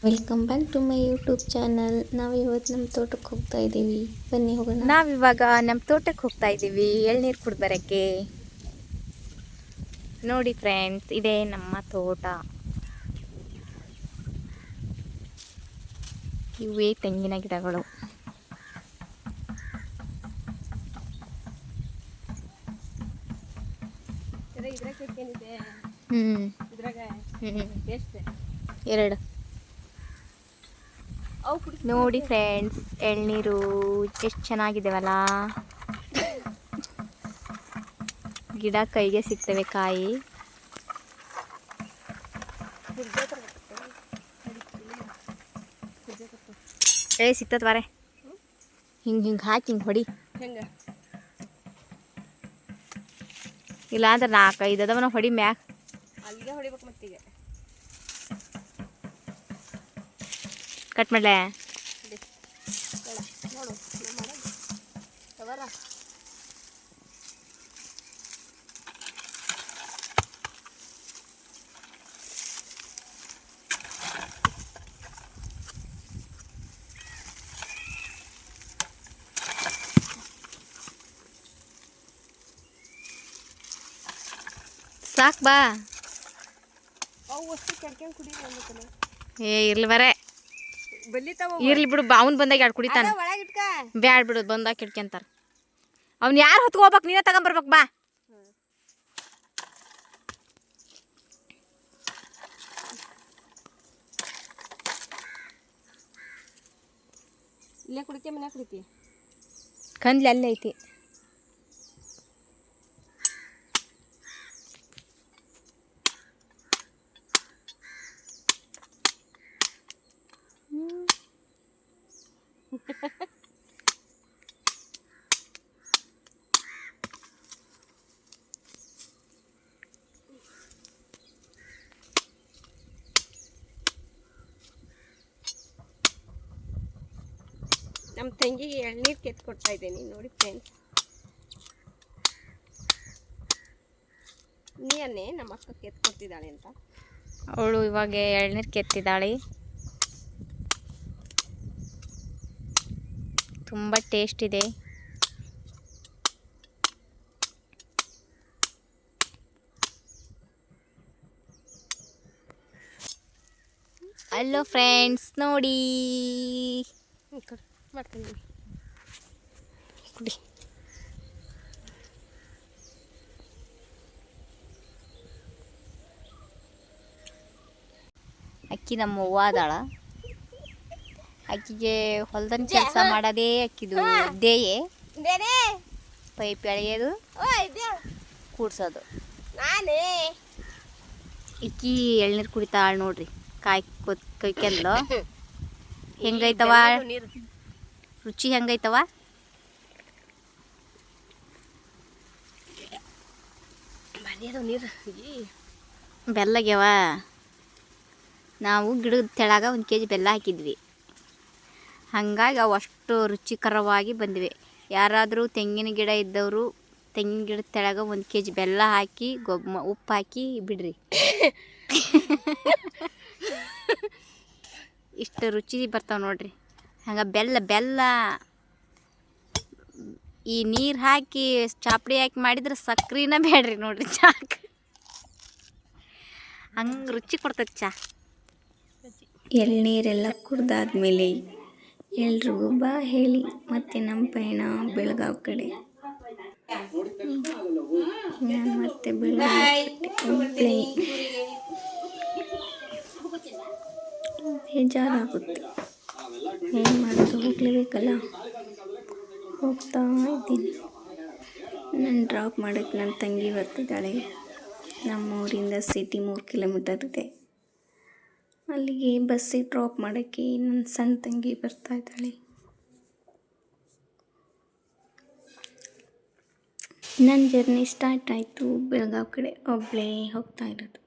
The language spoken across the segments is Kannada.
Welcome back to my YouTube channel. ನಾವು ಇವತ್ತು ನಮ್ಮ ತೋಟಕ್ಕೆ ಹೋಗ್ತಾ ಇದ್ದೀವಿ, ಬನ್ನಿ ಹೋಗೋಣ. ನಾವಿವಾಗ ನಮ್ಮ ತೋಟಕ್ಕೆ ಹೋಗ್ತಾ ಇದ್ದೀವಿ ಎಳ್ನೀರು ಕುಡ್ದು ಬರೋಕ್ಕೆ. ನೋಡಿ ಫ್ರೆಂಡ್ಸ್, ಇದೇ ನಮ್ಮ ತೋಟ. ಇವೇ ತೆಂಗಿನ ಗಿಡಗಳು. ಎರಡು ನೋಡಿ ಫ್ರೆಂಡ್ಸ್, ಎಳ್ನೀರು ಎಷ್ಟು ಚೆನ್ನಾಗಿದ್ದಾವಲ್ಲ. ಗಿಡ ಕೈಗೆ ಸಿಗ್ತವೆ ಕಾಯಿ. ಸಿಗ್ತದ ಬಾರೆ, ಹಿಂಗೆ ಹಾಕಿ ಹಿಂಗೆ ಹೊಡಿ. ಇಲ್ಲ ಅಂದ್ರೆ 4-5 ಅದಾವನ ಹೊಡಿ ಮ್ಯಾಕ್. ಅಲ್ಲಿಗೆ ಹೊಡಿಬೇಕು. ಮತ್ತೀಗ ಕಟ್ ಮಾಡಲೇ ನೋಡು. ಸಾಕು ಬಾ. ಇರ್ಲಿ ಬರೇ, ಇರ್ಲಿ ಬಿಡು. ಅವ್ನು ಬಂದಾಗ ಎರಡು ಕುಡಿತಾನೆ. ಬ್ಯಾಡ್ ಬಿಡು, ಬಂದಾಗ ಕಿಡ್ಕೊಂತಾರ. ಅವ್ನು ಯಾರು ಹೊತ್ಕೋಬೇಕು, ನೀನೇ ತಗೊಂಬರ್ಬೇಕು ಬಾ. ಇಲ್ಲೇ ಕುಡಿಕೆ, ಮನೆ ಕುಡಿತಿ. ಕಂದ್ಲಿ ಅಲ್ಲೇ ಐತಿ. ನಮ್ಮ ತಂಗಿಗೆ ಎಳ್ನೀರು ಕೆತ್ಕೊಡ್ತಾ ಇದ್ದೀನಿ ನೋಡಿ ಫ್ರೆಂಡ್ಸ್. ನೀಯನ್ನೇ ನಮ್ಮ ಅಕ್ಕ ಕೆತ್ಕೊಡ್ತಿದ್ದಾಳೆ ಅಂತ. ಅವಳು ಇವಾಗ ಎಳ್ನೀರು ಕೆತ್ತಿದ್ದಾಳೆ. ತುಂಬ ಟೇಸ್ಟ್ ಇದೆ. ಹಲೋ ಫ್ರೆಂಡ್ಸ್, ನೋಡಿ ಮಾಡ್ತೀನಿ ಕುಡಿ. ಅಕ್ಕಿ ನಮ್ಮ ಅವ್ವ ಅದಾಳ. ಅಕ್ಕಿಗೆ ಹೊಲ್ದನ್ ಕೆಲಸ ಮಾಡೋದೇ ಅಕ್ಕಿದು ದೇಯೆ. ಪೈಪ್ ಎಳೆಯೋದು, ಕೂಡ್ಸೋದು. ಇಕ್ಕಿ ಎಳ್ನೀರು ಕುಡಿತಾಳ ನೋಡ್ರಿ. ಕಾಯಿ ಕೊಯ್ಕೆಂದು ಹೆಂಗೈತವ, ರುಚಿ ಹೆಂಗೈತವ. ಬೆಲ್ಲಗ್ಯವ. ನಾವು ಗಿಡದ ತೆಳಗ 1 kg ಬೆಲ್ಲ ಹಾಕಿದ್ವಿ. ಹಾಗಾಗಿ ಅವು ಅಷ್ಟು ರುಚಿಕರವಾಗಿ ಬಂದಿವೆ. ಯಾರಾದರೂ ತೆಂಗಿನ ಗಿಡ ಇದ್ದವರು ತೆಂಗಿನ ಗಿಡದ ತೆಳಗ 1 kg ಬೆಲ್ಲ ಹಾಕಿ ಉಪ್ಪು ಹಾಕಿ ಬಿಡ್ರಿ. ಇಷ್ಟು ರುಚಿ ಬರ್ತಾವೆ ನೋಡ್ರಿ. ಹಂಗೆ ಬೆಲ್ಲ ಈ ನೀರು ಹಾಕಿ ಚಾಪಡಿ ಹಾಕಿ ಮಾಡಿದ್ರೆ ಸಕ್ರಿನ ಬೇಡ್ರಿ ನೋಡ್ರಿ. ಚಾಕ್ ಹಂಗೆ ರುಚಿ ಕೊಡ್ತದೆ ಚಾ. ಎಳ್ನೀರೆಲ್ಲ ಕುಡ್ದಾದ್ಮೇಲೆ ಎಲ್ರಿಗೂ ಬಾ ಹೇಳಿ ಮತ್ತೆ ನಮ್ಮ ಪಯಣ ಬೆಳಗಾವಿ ಕಡೆ. ನಾನು ಮತ್ತೆ ಬೆಳಗಾವಿ ಬೇಜಾರಾಗುತ್ತೆ. ಏನು ಮಾಡೋದು, ಹೋಗಲೇಬೇಕಲ್ಲ. ಹೋಗ್ತಾ ಇದ್ದೀನಿ. ನಾನು ಡ್ರಾಪ್ ಮಾಡೋಕ್ಕೆ ನನ್ನ ತಂಗಿ ಬರ್ತಿದ್ದಾಳೆ. ನಮ್ಮೂರಿಂದ ಸಿಟಿ 3 ಕಿಲೋಮೀಟರ್ ಇದೆ. ಅಲ್ಲಿಗೆ ಬಸ್ಸಿಗೆ ಡ್ರಾಪ್ ಮಾಡೋಕ್ಕೆ ನನ್ನ ಸಣ್ಣ ತಂಗಿ ಬರ್ತಾ ಇದ್ದಾಳೆ. ನನ್ನ ಜರ್ನಿ ಸ್ಟಾರ್ಟ್ ಆಯಿತು. ಬೆಳಗಾವಿ ಕಡೆ ಒಬ್ಬಳೇ ಹೋಗ್ತಾ ಇರೋದು.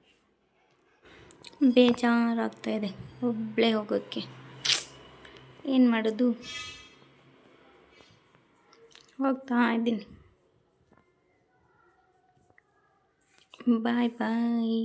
ಬೇಜಾರಾಗ್ತಾಯಿದೆ ಒಬ್ಬಳೇ ಹೋಗೋಕ್ಕೆ. ಏನು ಮಾಡೋದು, ಹೋಗ್ತಾ ಇದ್ದೀನಿ. ಬಾಯ್ ಬಾಯ್.